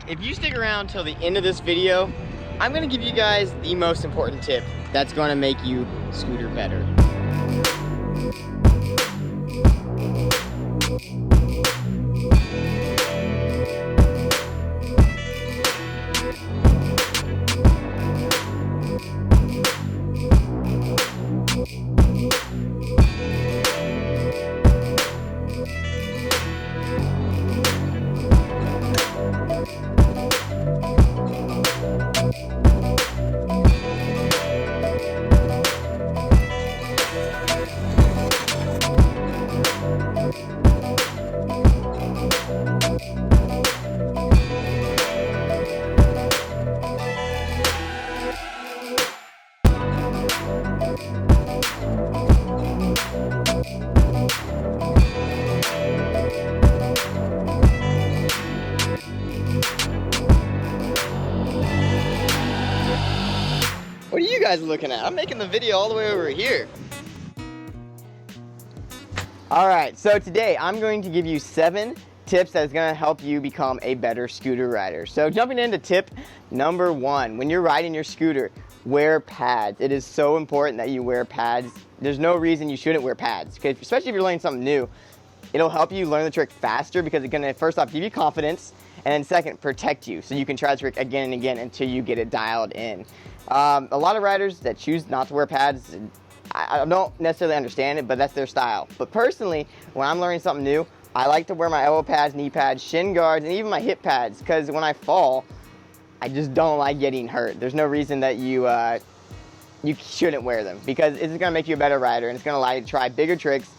if you stick around till the end of this video, I'm gonna give you guys the most important tip that's gonna make you scooter better. What are you guys looking at? I'm making the video all the way over here. Alright, so today I'm going to give you 7 tips that is going to help you become a better scooter rider. So jumping into tip number 1, when you're riding your scooter, wear pads. It is so important that you wear pads. There's no reason you shouldn't wear pads, especially if you're learning something new. It'll help you learn the trick faster because it's going to, first off, give you confidence, and then second, protect you so you can try the trick again and again until you get it dialed in. A lot of riders that choose not to wear pads, I don't necessarily understand it, but that's their style. But personally, when I'm learning something new, I like to wear my elbow pads, knee pads, shin guards, and even my hip pads, because when I fall, I just don't like getting hurt. There's no reason that you shouldn't wear them, because it's going to make you a better rider, and it's going to allow you to try bigger tricks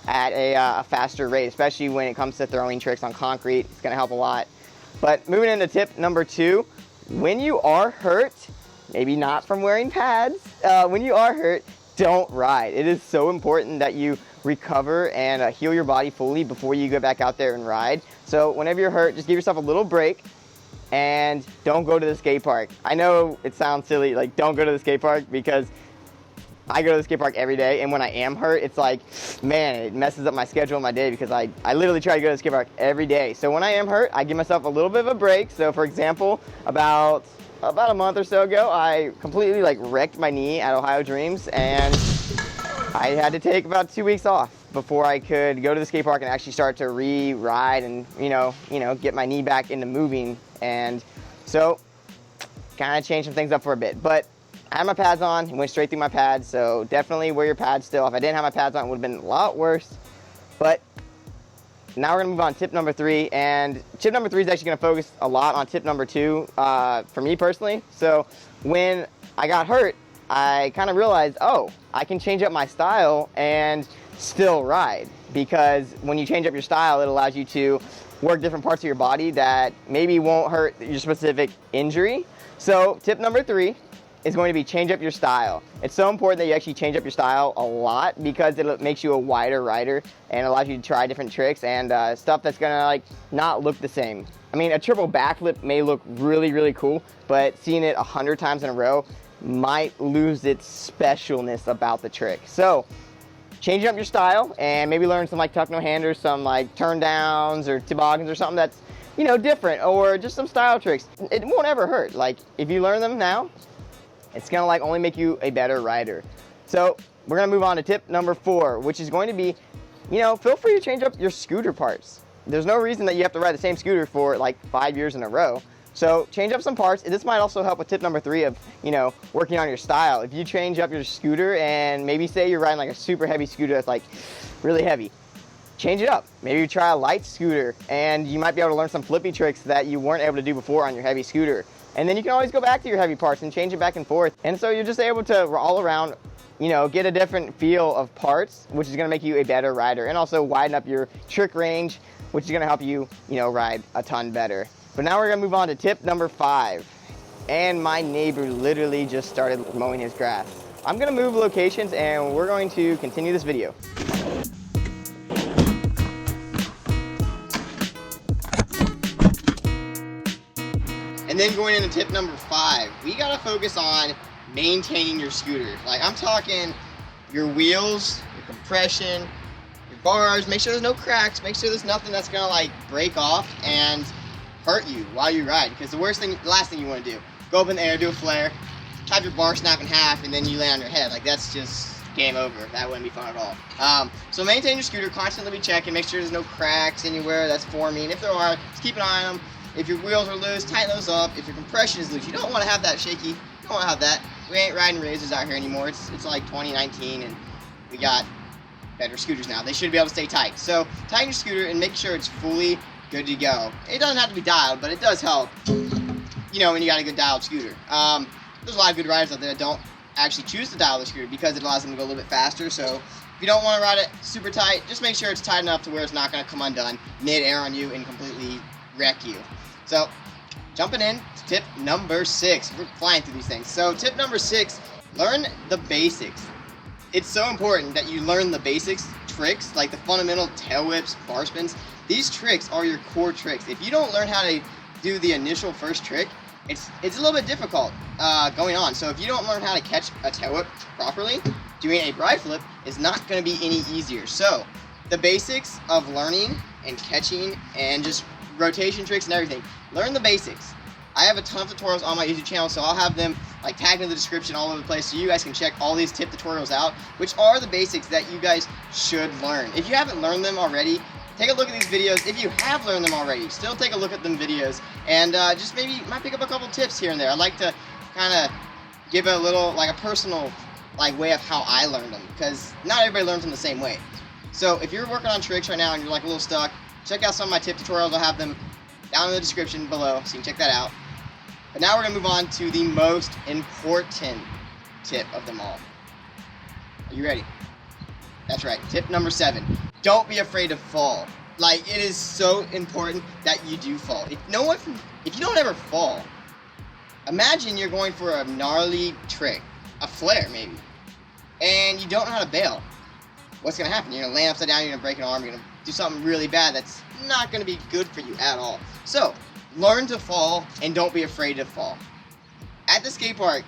at a faster rate, especially when it comes to throwing tricks on concrete. It's going to help a lot. But moving into tip number 2, when you are hurt, maybe not from wearing pads, when you are hurt, don't ride. It is so important that you recover and heal your body fully before you go back out there and ride. So whenever you're hurt, just give yourself a little break and don't go to the skate park. I know it sounds silly, like don't go to the skate park, because I go to the skate park every day, and when I am hurt, it's like, man, it messes up my schedule and my day, because I literally try to go to the skate park every day. So when I am hurt, I give myself a little bit of a break. So for example, about a month or so ago, I completely wrecked my knee at Ohio Dreams, and I had to take about 2 weeks off before I could go to the skate park and actually start to re-ride and get my knee back into moving. And so kind of changed some things up for a bit, but I had my pads on and went straight through my pads. So definitely wear your pads still. If I didn't have my pads on, it would have been a lot worse. But now we're gonna move on to tip number 3, and tip number 3 is actually gonna focus a lot on tip number 2 for me personally. So when I got hurt, I kind of realized, oh, I can change up my style and still ride, because when you change up your style, it allows you to work different parts of your body that maybe won't hurt your specific injury. So tip number 3 is going to be change up your style. It's so important that you actually change up your style a lot, because it makes you a wider rider and allows you to try different tricks and stuff that's gonna not look the same. I mean, a triple backflip may look really, really cool, but seeing it 100 times in a row might lose its specialness about the trick. So change up your style and maybe learn some tuck no handers, some turn downs or toboggans or something that's different, or just some style tricks. It won't ever hurt. If you learn them now, it's gonna only make you a better rider. So we're gonna move on to tip number 4, which is going to be, feel free to change up your scooter parts. There's no reason that you have to ride the same scooter for 5 years in a row. So change up some parts. This might also help with tip number 3 of, working on your style. If you change up your scooter and maybe say you're riding a super heavy scooter that's really heavy, change it up. Maybe you try a light scooter and you might be able to learn some flippy tricks that you weren't able to do before on your heavy scooter. And then you can always go back to your heavy parts and change it back and forth. And so you're just able to all around, get a different feel of parts, which is gonna make you a better rider, and also widen up your trick range, which is gonna help you, ride a ton better. But now we're gonna move on to tip number 5. And my neighbor literally just started mowing his grass. I'm gonna move locations and we're going to continue this video. And then going into tip number 5, we gotta focus on maintaining your scooter. I'm talking your wheels, your compression, your bars. Make sure there's no cracks. Make sure there's nothing that's gonna break off. And hurt you while you ride, because the last thing you want to do, go up in the air, do a flare, have your bar snap in half, and then you land on your head. Like, that's just game over. That wouldn't be fun at all. So maintain your scooter, constantly be checking, make sure there's no cracks anywhere that's forming. If there are, just keep an eye on them. If your wheels are loose, tighten those up. If your compression is loose, you don't want to have that shaky. You don't want to have that. We ain't riding razors out here anymore. It's like 2019, and we got better scooters now. They should be able to stay tight. So tighten your scooter and make sure it's fully good to go. It doesn't have to be dialed, but it does help, you know, when you got a good dialed scooter. There's a lot of good riders out there that don't actually choose to dial the scooter because it allows them to go a little bit faster. So if you don't want to ride it super tight, just make sure it's tight enough to where it's not going to come undone mid-air on you and completely wreck you. So jumping in to tip number 6. We're flying through these things. So tip number 6, learn the basics. It's so important that you learn the basics, tricks, like the fundamental tail whips, bar spins. These tricks are your core tricks. If you don't learn how to do the initial first trick, it's a little bit difficult going on. So if you don't learn how to catch a tail whip properly, doing a bride flip is not going to be any easier. So the basics of learning and catching and just rotation tricks and everything, learn the basics. I have a ton of tutorials on my YouTube channel, so I'll have them like tagged in the description all over the place so you guys can check all these tip tutorials out, which are the basics that you guys should learn. If you haven't learned them already, take a look at these videos. If you have learned them already, still take a look at them videos, and just maybe might pick up a couple tips here and there. I like to kind of give it a little, like a personal way of how I learned them, because not everybody learns them the same way. So if you're working on tricks right now and you're like a little stuck, check out some of my tip tutorials. I'll have them down in the description below, so you can check that out. But now we're going to move on to the most important tip of them all. Are you ready? That's right. Tip number 7. Don't be afraid to fall. Like, it is so important that you do fall. If you don't ever fall, imagine you're going for a gnarly trick, a flare maybe, and you don't know how to bail. What's going to happen? You're going to land upside down, you're going to break an arm, you're going to do something really bad that's not going to be good for you at all. So, learn to fall and don't be afraid to fall. At the skate park,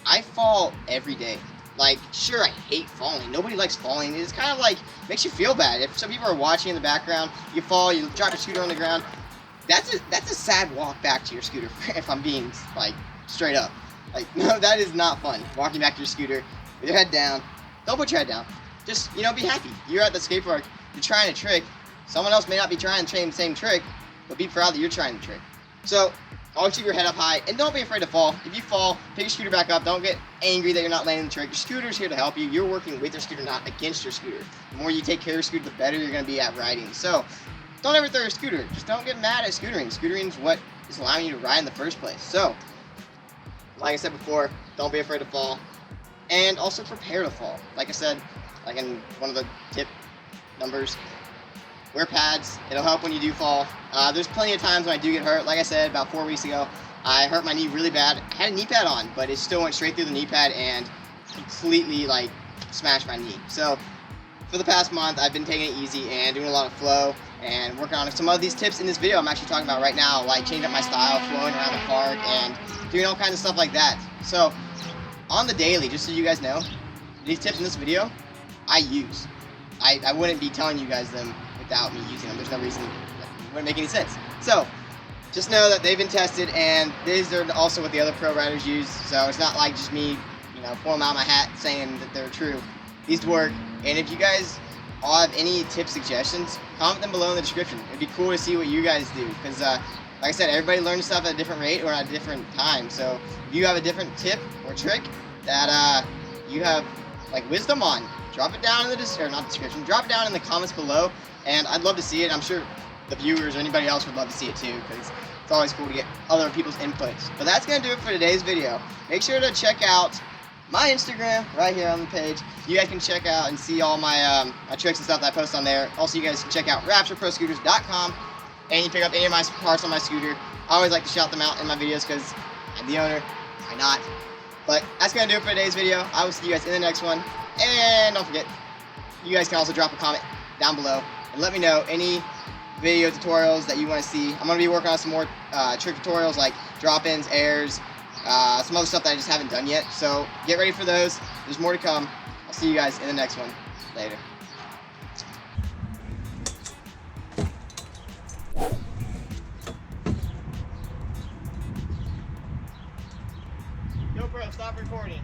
I fall every day. Like, sure, I hate falling. Nobody likes falling. It's kind of like, makes you feel bad. If some people are watching in the background, you fall, you drop your scooter on the ground, that's a sad walk back to your scooter, if I'm being, like, straight up. Like, no, that is not fun. Walking back to your scooter with your head down. Don't put your head down. Just, you know, be happy. You're at the skate park, you're trying a trick. Someone else may not be trying the same trick, but be proud that you're trying the trick. So, always keep your head up high, and don't be afraid to fall. If you fall, pick your scooter back up. Don't get angry that you're not landing the trick. Your scooter's here to help you. You're working with your scooter, not against your scooter. The more you take care of your scooter, the better you're going to be at riding. So, don't ever throw your scooter. Just don't get mad at scootering. Scootering is what is allowing you to ride in the first place. So, like I said before, don't be afraid to fall. And also prepare to fall. Like I said, like in one of the tip numbers, wear pads. It'll help when you do fall. There's plenty of times when I do get hurt. Like I said, about 4 weeks ago, I hurt my knee really bad. I had a knee pad on, but it still went straight through the knee pad and completely, like, smashed my knee. So, for the past month, I've been taking it easy and doing a lot of flow and working on some of these tips in this video I'm actually talking about right now, like changing up my style, flowing around the park, and doing all kinds of stuff like that. So, on the daily, just so you guys know, these tips in this video, I use. I wouldn't be telling you guys them without me using them. There's no reason, it wouldn't make any sense. So, just know that they've been tested, and these are also what the other pro riders use, so it's not like just me, you know, pulling them out of my hat saying that they're true. These work, and if you guys all have any tip suggestions, comment them below in the description. It'd be cool to see what you guys do, because like I said, everybody learns stuff at a different rate or at a different time, so if you have a different tip or trick that you have, like, wisdom on, drop it down in the description, drop it down in the comments below, and I'd love to see it. I'm sure the viewers or anybody else would love to see it too, because it's always cool to get other people's inputs. But that's going to do it for today's video. Make sure to check out my Instagram right here on the page. You guys can check out and see all my, my tricks and stuff that I post on there. Also, you guys can check out RaptureProScooters.com, and you pick up any of my parts on my scooter. I always like to shout them out in my videos because I'm the owner. Why not? But that's going to do it for today's video. I will see you guys in the next one. And don't forget, you guys can also drop a comment down below and let me know any video tutorials that you want to see. I'm going to be working on some more trick tutorials like drop-ins, airs, some other stuff that I just haven't done yet. So get ready for those. There's more to come. I'll see you guys in the next one. Later. GoPro, stop recording.